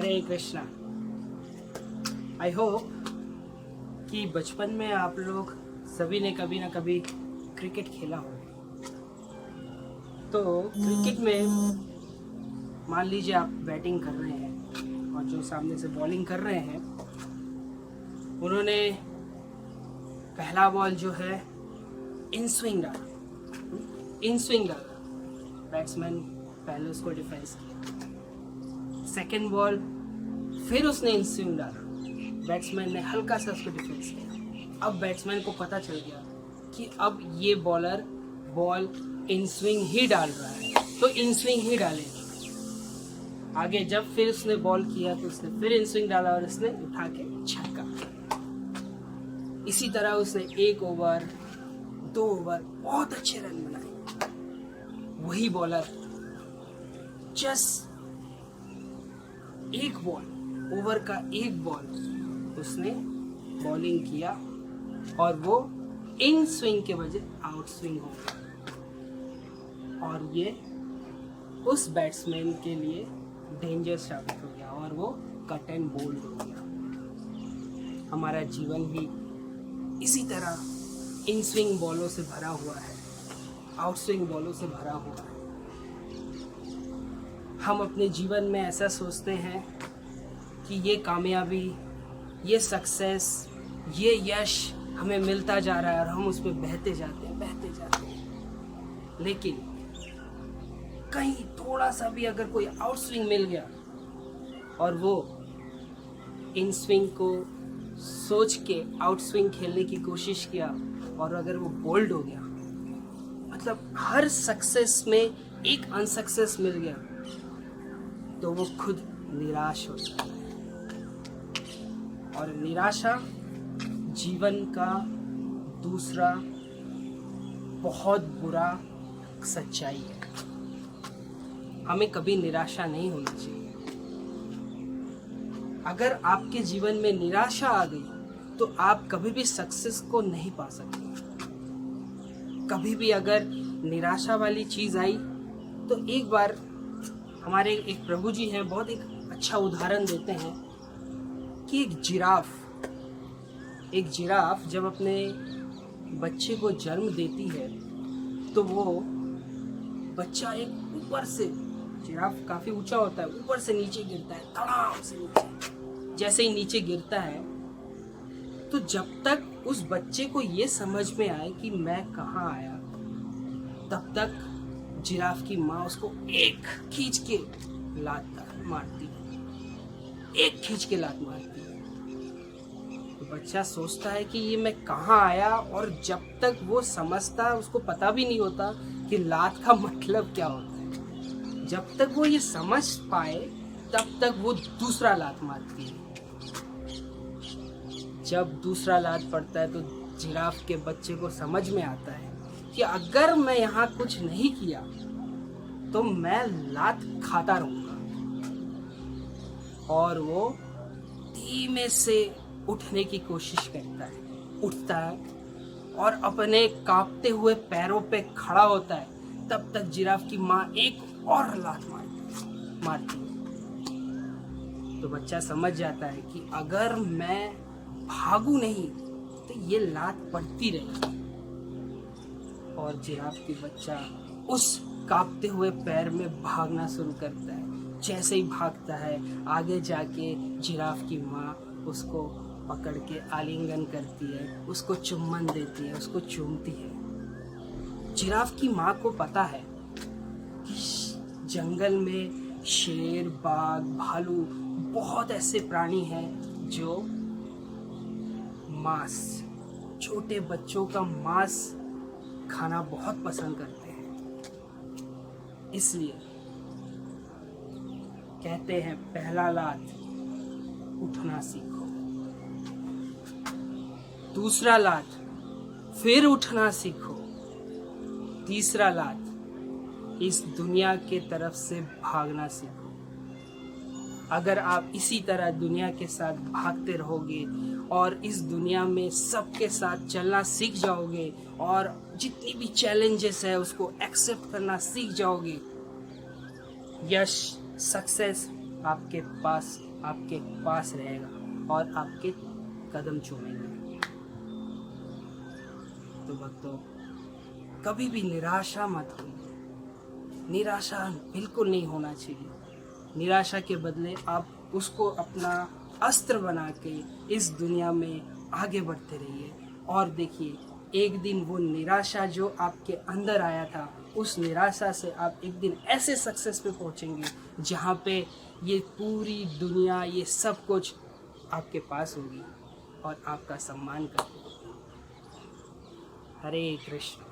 Hare Krishna. I hope कि बचपन में आप लोग सभी ने कभी ना कभी क्रिकेट खेला हो। तो क्रिकेट में मान लीजिए आप बैटिंग कर रहे हैं और जो सामने से बॉलिंग कर रहे हैं उन्होंने पहला बॉल जो है इन स्विंग डाला, बैट्समैन पहले उसको डिफेंस किया। सेकेंड बॉल फिर उसने इन स्विंग डाला, बैट्समैन ने हल्का सा उसको डिफेंस किया। अब बैट्समैन को पता चल गया कि अब ये बॉलर बॉल इन स्विंग ही डाल रहा है, तो इन स्विंग ही डालेगा। आगे जब फिर उसने बॉल किया तो उसने फिर इन स्विंग डाला और उसने उठा के छक्का। इसी तरह उसने 1 ओवर 2 ओवर बहुत अच्छे रन बनाए। वही बॉलर जस्ट एक बॉल, ओवर का एक बॉल उसने बॉलिंग किया और वो इन स्विंग के बजाय आउट स्विंग हो गया और ये उस बैट्समैन के लिए डेंजर साबित हो गया और वो कट एंड बोल्ड हो गया। हमारा जीवन भी इसी तरह इन स्विंग बॉलों से भरा हुआ है, आउट स्विंग बॉलों से भरा हुआ है। हम अपने जीवन में ऐसा सोचते हैं कि ये कामयाबी, ये सक्सेस, ये यश हमें मिलता जा रहा है और हम उसमें बहते जाते हैं। लेकिन कहीं थोड़ा सा भी अगर कोई आउट स्विंग मिल गया और वो इन स्विंग को सोच के आउट स्विंग खेलने की कोशिश किया और अगर वो बोल्ड हो गया, मतलब हर सक्सेस में एक अनसक्सेस मिल गया, तो वो खुद निराश हो जाता है। और निराशा जीवन का दूसरा बहुत बुरा सच्चाई है। हमें कभी निराशा नहीं होनी चाहिए। अगर आपके जीवन में निराशा आ गई तो आप कभी भी सक्सेस को नहीं पा सकते। कभी भी अगर निराशा वाली चीज आई तो एक बार हमारे एक प्रभु जी हैं, बहुत एक अच्छा उदाहरण देते हैं कि एक जिराफ जब अपने बच्चे को जन्म देती है तो वो बच्चा एक ऊपर से, जिराफ काफी ऊंचा होता है, ऊपर से नीचे गिरता है, धड़ाम से नीचे। जैसे ही नीचे गिरता है तो जब तक उस बच्चे को ये समझ में आए कि मैं कहाँ आया, तब तक जिराफ की माँ उसको एक खींच के लात मारती है। तो बच्चा सोचता है कि ये मैं कहाँ आया, और जब तक वो समझता है उसको पता भी नहीं होता कि लात का मतलब क्या होता है। जब तक वो ये समझ पाए तब तक वो दूसरा लात मारती है। जब दूसरा लात पड़ता है तो जिराफ के बच्चे को समझ में आता है कि अगर मैं यहाँ कुछ नहीं किया तो मैं लात खाता रहूंगा। और वो धीमे से उठने की कोशिश करता है, उठता है और अपने कांपते हुए पैरों पे खड़ा होता है। तब तक जिराफ की माँ एक और लात मारती है। तो बच्चा समझ जाता है कि अगर मैं भागू नहीं तो ये लात पड़ती रहेगी। और जिराफ की बच्चा उस कांपते हुए पैर में भागना शुरू करता है। जैसे ही भागता है, आगे जाके जिराफ की माँ उसको पकड़ के आलिंगन करती है, उसको चुम्बन देती है, उसको चूमती है। जिराफ की माँ को पता है कि जंगल में शेर, बाघ, भालू, बहुत ऐसे प्राणी हैं जो मांस, छोटे बच्चों का मांस खाना बहुत पसंद करते हैं। इसलिए कहते हैं पहला लात उठना सीखो, दूसरा लात फिर उठना सीखो, तीसरा लात इस दुनिया के तरफ से भागना सीखो। अगर आप इसी तरह दुनिया के साथ भागते रहोगे और इस दुनिया में सबके साथ चलना सीख जाओगे और जितनी भी चैलेंजेस है उसको एक्सेप्ट करना सीख जाओगे, यश, सक्सेस आपके पास आपके पास रहेगा और आपके कदम चूमेगा। तो भक्तों, कभी भी निराशा मत होइए। निराशा बिल्कुल नहीं होना चाहिए। निराशा के बदले आप उसको अपना अस्त्र बना के इस दुनिया में आगे बढ़ते रहिए। और देखिए, एक दिन वो निराशा जो आपके अंदर आया था, उस निराशा से आप एक दिन ऐसे सक्सेस पे पहुंचेंगे जहाँ पे ये पूरी दुनिया, ये सब कुछ आपके पास होगी और आपका सम्मान करेगी। हरे कृष्ण।